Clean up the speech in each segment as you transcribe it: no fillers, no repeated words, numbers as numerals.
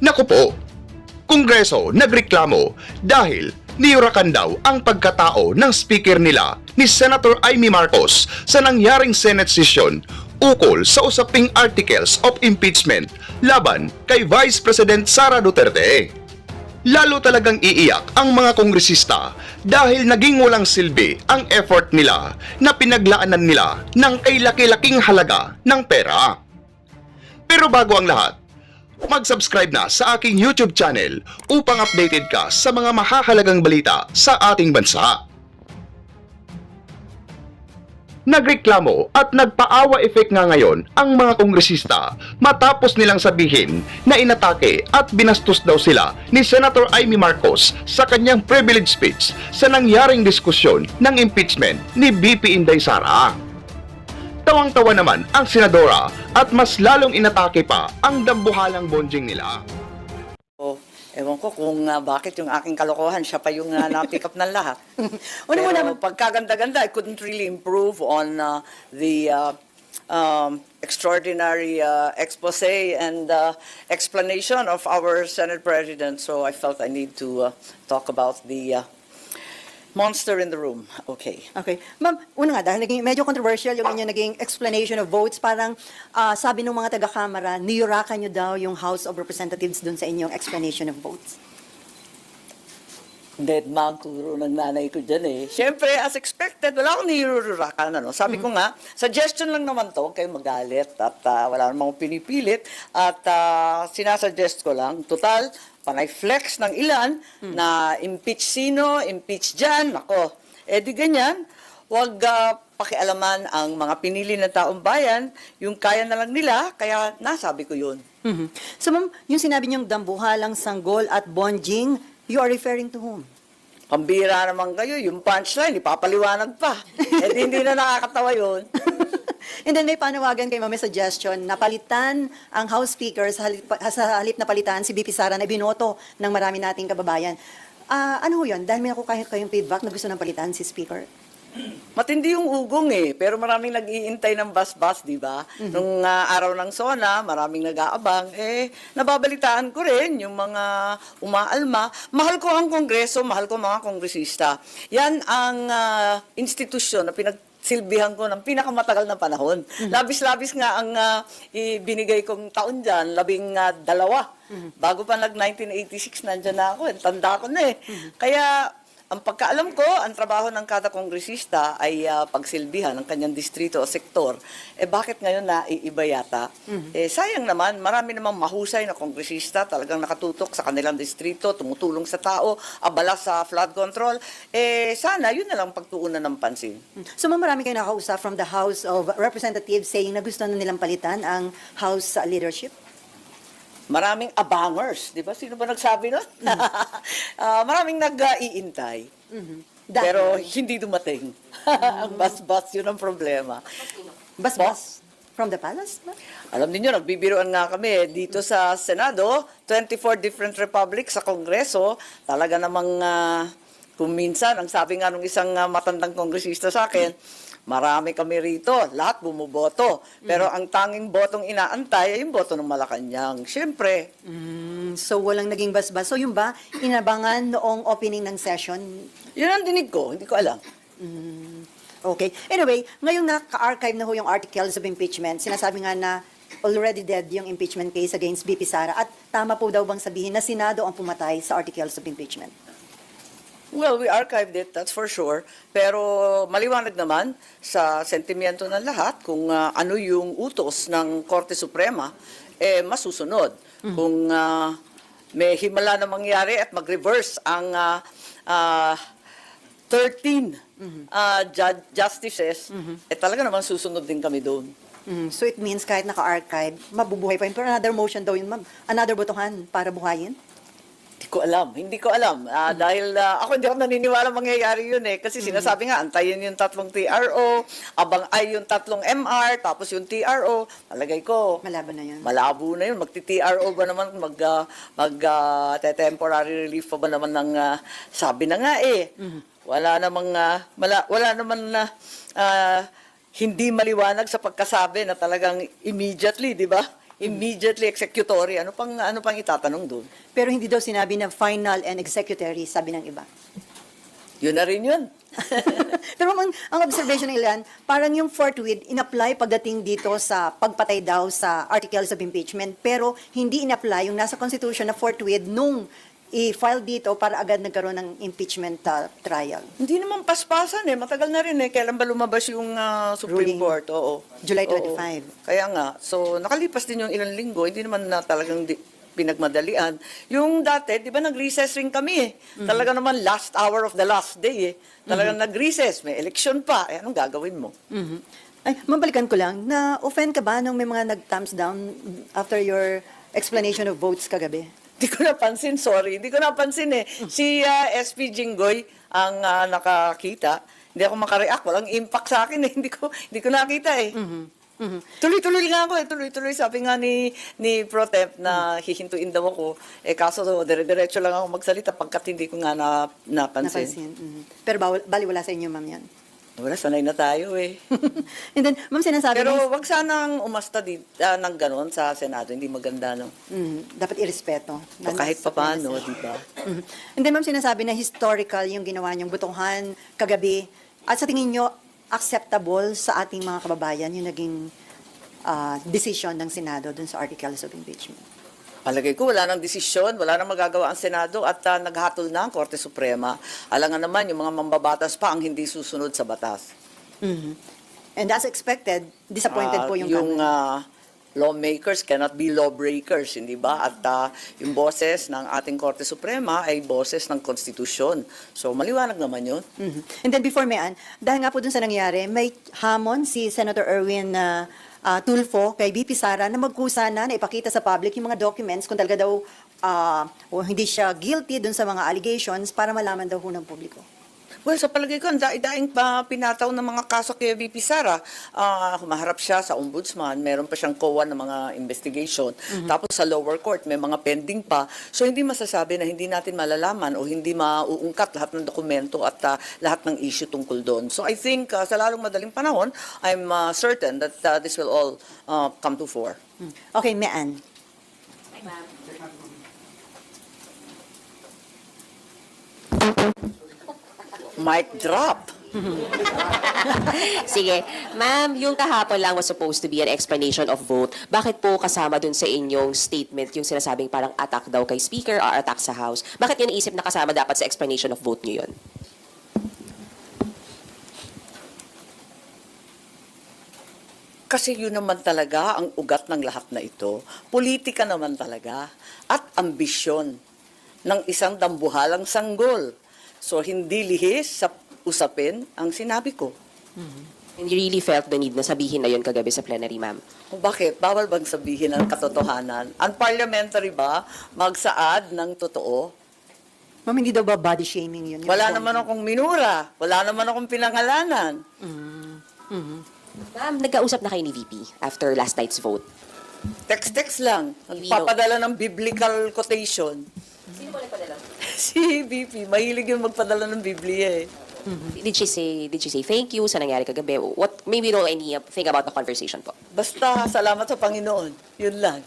Naku po, Kongreso nagreklamo dahil niyurakan daw ang pagkatao ng speaker nila ni Senator Amy Marcos sa nangyaring Senate session ukol sa usaping articles of impeachment laban kay Vice President Sara Duterte. Lalo talagang iiyak ang mga kongresista dahil naging walang silbi ang effort nila na pinaglaanan nila ng kay laki-laking halaga ng pera. Pero bago ang lahat, mag-subscribe na sa aking YouTube channel upang updated ka sa mga mahahalagang balita sa ating bansa. Nagreklamo at nagpaawa effect nga ngayon ang mga kongresista matapos nilang sabihin na inatake at binastos daw sila ni Senator Amy Marcos sa kanyang privilege speech sa nangyaring diskusyon ng impeachment ni VP Inday Sara. Tawang-tawa naman ang senadora at mas lalong inatake pa ang dambuhalang bonjing nila. Ewan ko kung bakit yung aking kalokohan, siya pa yung na-pick up ng lahat. Pero pagkaganda-ganda, I couldn't really improve on the extraordinary expose and explanation of our Senate President. So I felt I need to talk about the monster in the room. Okay. Okay. Ma'am, una nga, dahil medyo controversial yung inyong naging explanation of votes, parang sabi ng mga taga-kamara, niyurakan nyo daw yung House of Representatives dun sa inyong explanation of votes. Dead man turo ng nanay ko dyan eh. Siyempre, as expected, wala akong nirururakan. Ano? Sabi ko nga, suggestion lang naman to, kayo magalit at wala namang pinipilit at sinasuggest ko lang, total, panay flex ng ilan na impeach sino, impeach dyan, ako. Eh di ganyan, huwag pakialaman ang mga pinili ng taong bayan, yung kaya na lang nila, kaya nasabi ko yun. Mhm. So ma'am, yung sinabi niyong dambuhalang, sanggol at bonjing, you are referring to whom? Pambira naman kayo, yung punchline, ipapaliwanag pa. Eh di hindi na nakakatawa yun. And then may panawagan kay may suggestion na palitan ang House Speaker sa halip na palitan si VP Sara na binoto ng marami nating kababayan. Ano ho yun? Dahil may nakuha kayong feedback na gusto ng palitan si Speaker. Matindi yung ugong eh, pero maraming nag-iintay ng bus-bus, di ba? Nung araw ng SONA, maraming nag-aabang, nababalitaan ko rin yung mga umaalma. Mahal ko ang Kongreso, mahal ko mga kongresista. Yan ang institusyon na pinagsilbihan ko ng pinakamatagal na panahon. Labis-labis nga ang ibinigay kong taon dyan, 12. Bago pa nag-1986, nandyan na ako, tanda ko na eh. Kaya ang pagkaalam ko, ang trabaho ng kada kongresista ay pagsilbihan ng kanyang distrito o sektor. Bakit ngayon na iiba yata? Sayang naman, marami namang mahusay na kongresista talagang nakatutok sa kanilang distrito, tumutulong sa tao, abala sa flood control. Sana, yun na lang pagtuunan ng pansin. So ma'am, marami kayong nakausap from the House of Representatives saying na gusto na nilang palitan ang House leadership? Maraming abangers, di ba? Sino ba nagsabi nun? Maraming nag-iintay. Pero hindi dumating. Ang bas-bas, yun ang problema. Bas-bas from the palace? ma'am? Alam niyo, nagbibiroan nga kami dito sa Senado, 24 different republics sa Kongreso. Talaga namang kung minsan, ang sabi nga nung isang matandang kongresista sa akin, marami kami rito, lahat bumuboto. Pero ang tanging botong inaantay ay yung boto ng Malacanang. Siyempre. So walang naging bas-bas. So yung ba, inabangan noong opening ng session? Yun ang dinig ko, hindi ko alam. Okay. Anyway, ngayong naka-archive na ho yung articles of impeachment, sinasabi nga na already dead yung impeachment case against VP Sara. At tama po daw bang sabihin na Senado ang pumatay sa articles of impeachment? Well, we archived it, that's for sure. Pero maliwanag naman sa sentimiento ng lahat kung ano yung utos ng Korte Suprema, masusunod. Kung may himala na mangyari at mag-reverse ang 13 justices, talaga naman susunod din kami doon. So it means kahit naka-archive, mabubuhay pa yun. Pero another motion daw yun, ma'am. Another botohan para buhayin? Hindi ko alam. Dahil ako hindi ako naniniwala mangyayari yun eh. Kasi sinasabi nga, antayin yung 3 TRO, abang ay yung 3 MR, tapos yung TRO. Palagay ko, Malabo na yun. malabo na yun. Magti-TRO ba naman, temporary relief pa ba naman ng, sabi na nga eh. Wala namang, wala naman na, hindi maliwanag sa pagkasabi na talagang immediately, di ba? immediately executory. Ano pang itatanong doon? Pero hindi daw sinabi na final and executory, sabi ng iba. Yun na rin yun. Pero ang observation ng ilan, parang yung forthwith, in-apply pagdating dito sa pagpatay daw sa articles of impeachment, pero hindi in-apply yung nasa Constitution na forthwith nung i-file dito para agad nagkaroon ng impeachment trial. Hindi naman paspasan eh. Matagal na rin eh. Kailan ba lumabas yung Supreme Ruling. Court? Oo. July Oo. 25. Kaya nga. So, nakalipas din yung ilang linggo. Hindi naman na talagang pinagmadalian. Yung dati, di ba nag-recess rin kami eh. Talaga naman last hour of the last day eh. Talagang nag-recess. May election pa. Eh, anong gagawin mo? Mhm. Ay, mabalikan ko lang, na-offend ka ba nung may mga nag-thumbs down after your explanation of votes kagabi? Hindi ko napansin, sorry. Hindi ko napansin eh. Si SP Jinggoy ang nakakita. Hindi ako makareact. Walang impact sa akin eh. Hindi ko nakita eh. Tuloy-tuloy nga ako eh. Tuloy-tuloy. Sabi nga ni Pro Temp na hihintuin daw ako. Eh kaso dire-diretso lang ako magsalita pagkat hindi ko nga napansin. Pero bali wala sa inyo, ma'am, yan. Wala, sanay na tayo eh. And then, ma'am, sinasabi Pero ng- wag sanang umasta ng ganon sa Senado. Hindi maganda, no? dapat irespeto. O kahit pa paano, di ba? And then, ma'am, sinasabi na historical yung ginawa niyong butuhan kagabi. At sa tingin niyo, acceptable sa ating mga kababayan yung naging decision ng Senado dun sa articles of impeachment? Palagay ko, wala nang desisyon, wala nang magagawa ang Senado at naghatol na ang Korte Suprema. Alangan naman, yung mga mambabatas pa ang hindi susunod sa batas. And as expected, disappointed po yung Kamara. Lawmakers cannot be lawbreakers, hindi ba? At yung boses ng ating Korte Suprema ay boses ng konstitusyon. So, maliwanag naman yun. And then before Mayan, dahil nga po dun sa nangyari, may hamon si Senator Erwin Tulfo kay VP Sara na magkusa na ipakita sa public yung mga documents kung talaga daw o hindi siya guilty dun sa mga allegations para malaman daw ho ng publiko. Well, sa palagay ko, ang daing pa pinataw ng mga kaso kay VP Sara. Humaharap siya sa ombudsman, meron pa siyang COA ng mga investigation. Tapos sa lower court, may mga pending pa. So hindi masasabi na hindi natin malalaman o hindi mauungkat lahat ng dokumento at lahat ng issue tungkol doon. So I think sa lalong madaling panahon, I'm certain that this will all come to fore. Okay, Mayan. Mic drop. Sige. Ma'am, yung kahapon lang was supposed to be an explanation of vote. Bakit po kasama dun sa inyong statement yung sinasabing parang attack daw kay Speaker or attack sa House? Bakit yun naisip na kasama dapat sa explanation of vote nyo yun? Kasi yun naman talaga ang ugat ng lahat na ito. Politika naman talaga at ambisyon ng isang dambuhalang sanggol. So, hindi lihis sa usapin ang sinabi ko. And you really felt the need na sabihin na yun kagabi sa plenary, ma'am? O bakit? Bawal bang sabihin ang katotohanan? Unparliamentary ba magsaad ng totoo? Ma'am, hindi daw ba body shaming yun? Wala naman akong minura. Wala naman akong pinangalanan. Ma'am, nagkausap na kayo ni VP after last night's vote. Text-text lang. Nagpapadala ng biblical quotation. Sino po nagpadala? Si BP, mahilig yung magpadala ng Biblia eh. Did she say thank you sa nangyari kagabi? What, maybe know anything about the conversation po? Basta salamat sa Panginoon. Yun lang.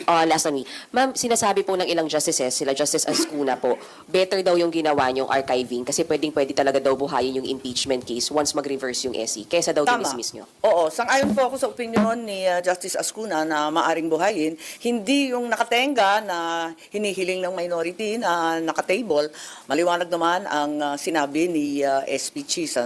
Last on me. Ma'am, sinasabi po ng ilang justices, sila Justice Ascuna po, better daw yung ginawa niyong archiving kasi pwede talaga daw buhayin yung impeachment case once mag-reverse yung SE. Kesa daw Tama. dinismiss niyo. Oo, sang-ayon po ako sa opinion ni Justice Ascuna na maaring buhayin. Hindi yung nakatenga na hinihiling ng minority na nakatable. Maliwanag naman ang sinabi ni SP Cheese,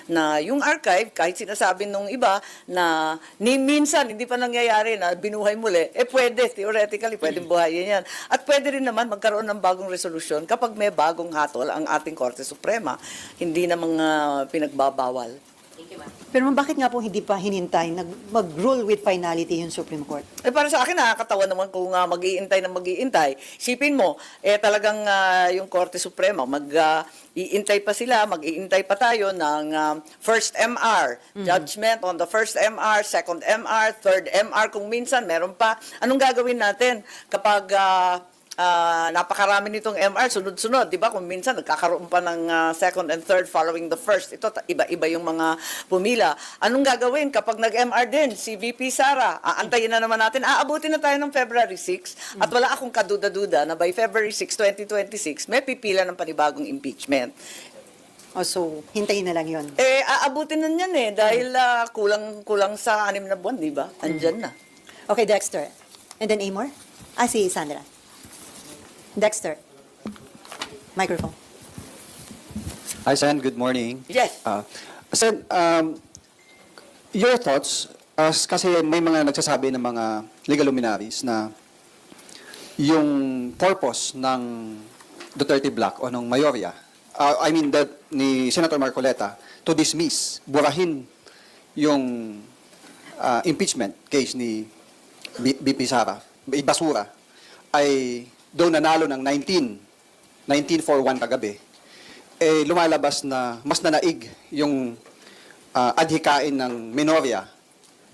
na yung archive, kahit sinasabi nung iba na ni minsan hindi pa nangyayari na binuhay muli, pwede, theoretically, pwedeng buhayin yan. At pwede rin naman magkaroon ng bagong resolusyon kapag may bagong hatol ang ating Korte Suprema. Hindi na mga pinagbabawal. Thank you, ma'am. Pero ma'am, bakit nga po hindi pa hinintay mag-rule with finality yung Supreme Court? Para sa akin, nakakatawa naman kung mag-iintay na mag-iintay. Sipin mo, talagang yung Korte Suprema, mag-iintay pa sila, mag-iintay pa tayo ng first MR, judgment on the first MR, second MR, third MR, kung minsan meron pa. Anong gagawin natin kapag napakarami nitong MR, sunod-sunod, di ba? Kung minsan nagkakaroon pa ng second and third following the first. Ito, iba-iba yung mga pumila. Anong gagawin kapag nag-MR din si VP Sara? Aantayin na naman natin. Aabutin na tayo ng February 6 at wala akong kaduda-duda na by February 6, 2026, may pipila ng panibagong impeachment. O so, hintayin na lang yun. Aabutin na yan dahil kulang sa 6 na buwan, di ba? Andyan na. Okay, Dexter. And then Amor? Si Sandra. Dexter. Microphone. Hi, Sen. Good morning. Yes. Sen, your thoughts, kasi may mga nagsasabi ng mga legal luminaries na yung purpose ng Duterte Black o ng Mayorya, ni Senator Marcoleta, to dismiss, burahin yung impeachment case ni BP Sara, basura, ay doon nanalo ng 19-4-1 kagabi, lumalabas na mas nanaig yung adhikain ng Menorya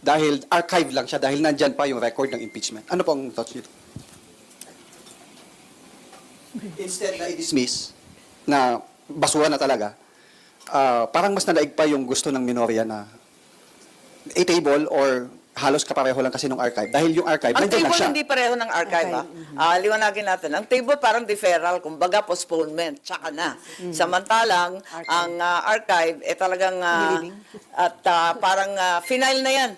dahil archive lang siya, dahil nandyan pa yung record ng impeachment. Ano pong thoughts nito? Instead na i-dismiss na basura na talaga, parang mas nanaig pa yung gusto ng Menorya na i-table or halos kapareho lang kasi ng archive. Dahil yung archive, Ang nandiyan table lang siya. hindi pareho ng archive, liwanagin natin. Ang table parang deferral, kumbaga postponement, tsaka na. Samantalang, ang archive, talagang, parang final na yan.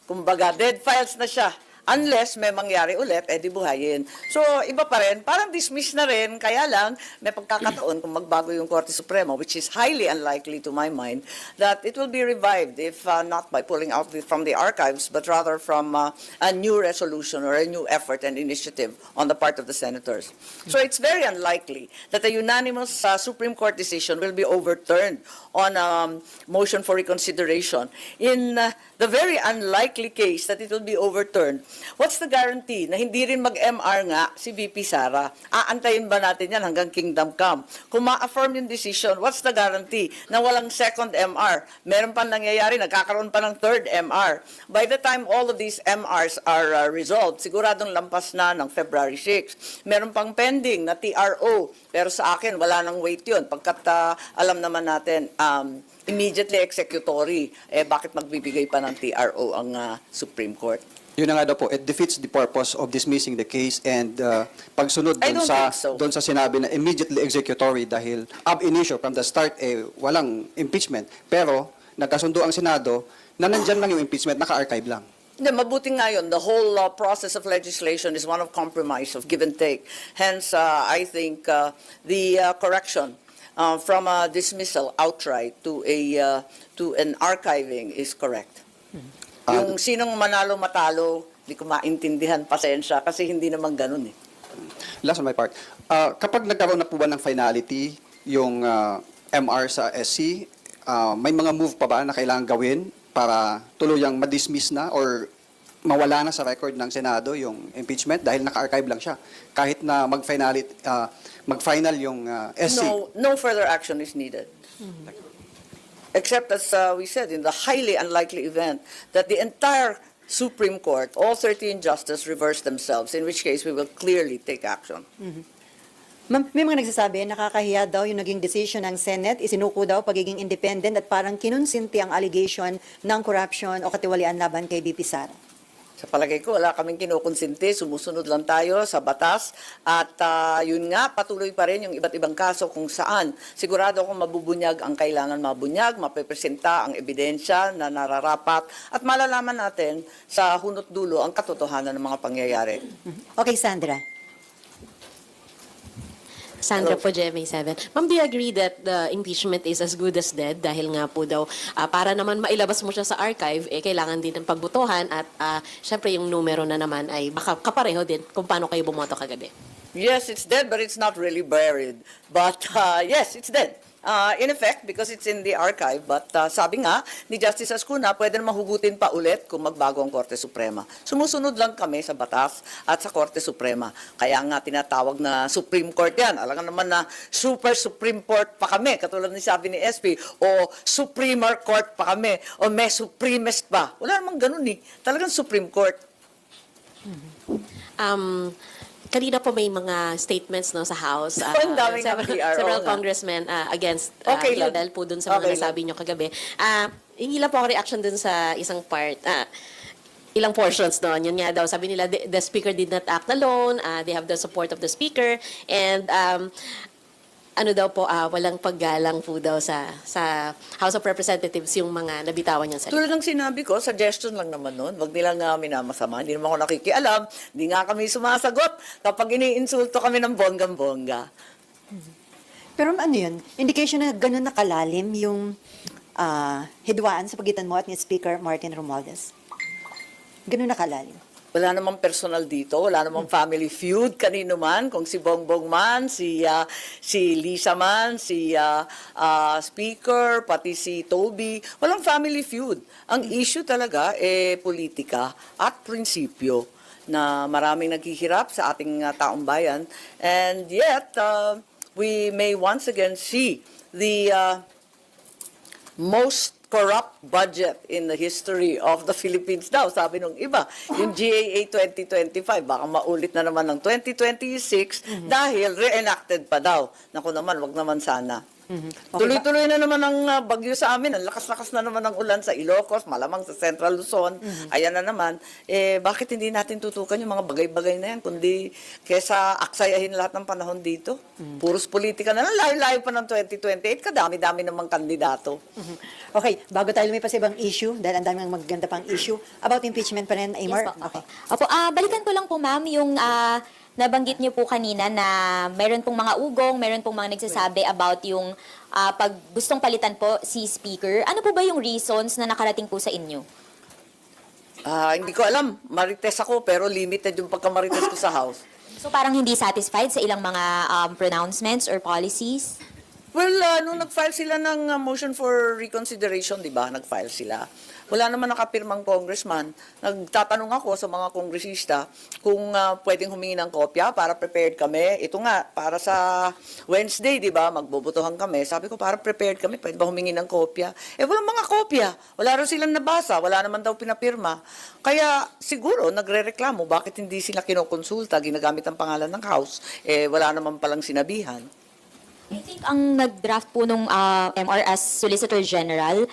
Kumbaga, dead files na siya. Unless may mangyari ulit, di buhayin. So, iba pa rin. Parang dismiss na rin. Kaya lang, may pagkakataon kung magbago yung Korte Suprema, which is highly unlikely to my mind, that it will be revived if not by pulling out from the archives, but rather from a new resolution or a new effort and initiative on the part of the senators. So, it's very unlikely that a unanimous Supreme Court decision will be overturned on a motion for reconsideration. In the very unlikely case that it will be overturned, what's the guarantee na hindi rin mag-MR nga si VP Sara? Aantayin ba natin yan hanggang Kingdom Come? Kung ma-affirm yung decision, what's the guarantee na walang second MR? Meron pa nangyayari, nagkakaroon pa ng third MR. By the time all of these MRs are resolved, siguradong lampas na ng February 6. Meron pang pending na TRO, pero sa akin, wala nang wait yun. Pagkat alam naman natin, immediately executory, bakit magbibigay pa ng TRO ang Supreme Court? Yun na nga daw po, it defeats the purpose of dismissing the case and pagsunod I dun don't sa, think so. dun sa sinabi na immediately executory dahil ab initio from the start walang impeachment. Pero nagkasundo ang Senado na nandyan lang yung impeachment, naka-archive lang. Hindi, mabuti nga yun. The whole process of legislation is one of compromise, of give and take. Hence, I think the correction from a dismissal outright to an archiving is correct. Yung sinong manalo matalo, hindi ko maintindihan, pasensya, kasi hindi naman ganun Last on my part, kapag nagkaroon na po ba ng finality yung MR sa SC, may mga move pa ba na kailangan gawin para tuluyang ma-dismiss na or mawala na sa record ng Senado yung impeachment dahil naka-archive lang siya kahit na mag-final yung SC? No further action is needed. Except, as we said, in the highly unlikely event that the entire Supreme Court, all 13 justices, reverse themselves, in which case we will clearly take action. Ma'am, may mga nagsasabi, nakakahiya daw yung naging decision ng Senate, isinuko daw pagiging independent at parang kinonsinti ang allegation ng corruption o katiwalian laban kay BP Sara. Sa palagay ko, wala kaming kinukonsinti, sumusunod lang tayo sa batas at yun nga, patuloy pa rin yung iba't ibang kaso kung saan sigurado akong mabubunyag ang kailangan mabunyag, mapepresenta ang ebidensya na nararapat at malalaman natin sa hunot dulo ang katotohanan ng mga pangyayari. Okay, Sandra. Sandra po, GMA7. Ma'am, do you agree that the impeachment is as good as dead? Dahil nga po daw, para naman mailabas mo siya sa archive, kailangan din ng pagbutuhan at syempre yung numero na naman ay baka kapareho din kung paano kayo bumoto kagabi. Yes, it's dead, but it's not really buried. But yes, it's dead. In effect, because it's in the archive, but sabi nga ni Justice Ascuna, pwede na mahugutin pa ulit kung magbago ang Korte Suprema. Sumusunod lang kami sa batas at sa Korte Suprema. Kaya nga tinatawag na Supreme Court yan. Alam nga naman na Super Supreme Court pa kami, katulad ni sabi ni SP, o Supremer Court pa kami, o may Supremest pa. Wala namang ganun Talagang Supreme Court. kanina po may mga statements no sa House. Ang daming several, ng PRO several nga. congressmen against Okay yun, lang. dahil po dun sa mga Okay lang. nasabi nyo kagabi. Hingi lang po ako reaction dun sa isang part. Ilang portions doon. Yun nga daw, sabi nila, the speaker did not act alone. They have the support of the speaker. And ano daw po, walang paggalang po daw sa House of Representatives yung mga nabitawan niyang salita. Tulad ng sinabi ko, suggestion lang naman nun. Huwag nilang minamasama. Hindi naman ako nakikialam. Hindi nga kami sumasagot kapag iniinsulto kami ng bonggang-bongga. Pero ano yun? Indication na gano'n nakalalim yung hidwaan sa pagitan mo at ni Speaker Martin Romualdez. Gano'n nakalalim. Wala namang personal dito, wala namang family feud kanino man, kung si Bongbong man, si Lisa man, si Speaker, pati si Toby, walang family feud. Ang issue talaga politika at prinsipyo na maraming naghihirap sa ating taong bayan, and yet we may once again see the most corrupt budget in the history of the Philippines daw, sabi nung iba. Yung GAA 2025, baka maulit na naman ng 2026 dahil reenacted pa daw. Naku naman, wag naman sana. Okay, Tuloy-tuloy na naman ang bagyo sa amin. Ang lakas-lakas na naman ng ulan sa Ilocos, malamang sa Central Luzon. Ayan na naman. Bakit hindi natin tutukan yung mga bagay-bagay na yan? Kundi kesa aksayahin lahat ng panahon dito. Puros politika na lang. Layo-layo pa ng 2028. Kadami-dami namang kandidato. Okay, bago tayo lumipas sa ibang issue, dahil ang daming maganda pang issue, about impeachment pa rin, Aymar? Yes po. Okay. Opo, balikan ko lang po ma'am yung nabanggit niyo po kanina na mayroon pong mga ugong, mayroon pong mga nagsasabi about yung pag gustong palitan po si Speaker. Ano po ba yung reasons na nakarating po sa inyo? Hindi ko alam. Marites ako, pero limited yung pagka-marites ko sa House. So parang hindi satisfied sa ilang mga pronouncements or policies? Well, nung nag-file sila ng motion for reconsideration, di ba? Nag-file sila. Wala naman nakapirmang congressman. Nagtatanong ako sa mga kongresista kung pwedeng humingi ng kopya para prepared kami. Ito nga, para sa Wednesday, di ba? Magbobotohan kami. Sabi ko, para prepared kami, pwede ba humingi ng kopya? Walang mga kopya. Wala rin silang nabasa. Wala naman daw pinapirma. Kaya siguro, nagre-reklamo, bakit hindi sila kinokonsulta, ginagamit ang pangalan ng House. Wala naman palang sinabihan. I think ang nag-draft po nung MR as Solicitor General,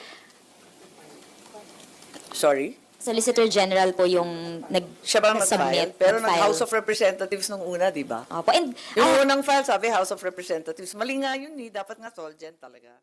Sorry? Solicitor General po yung Siya ba nag-file? nag-submit, Pero nag-file. nag-House of Representatives nung una, di ba? Opo, and Yung unang file, sabi House of Representatives. Mali nga yun eh. Dapat nga Solgen talaga.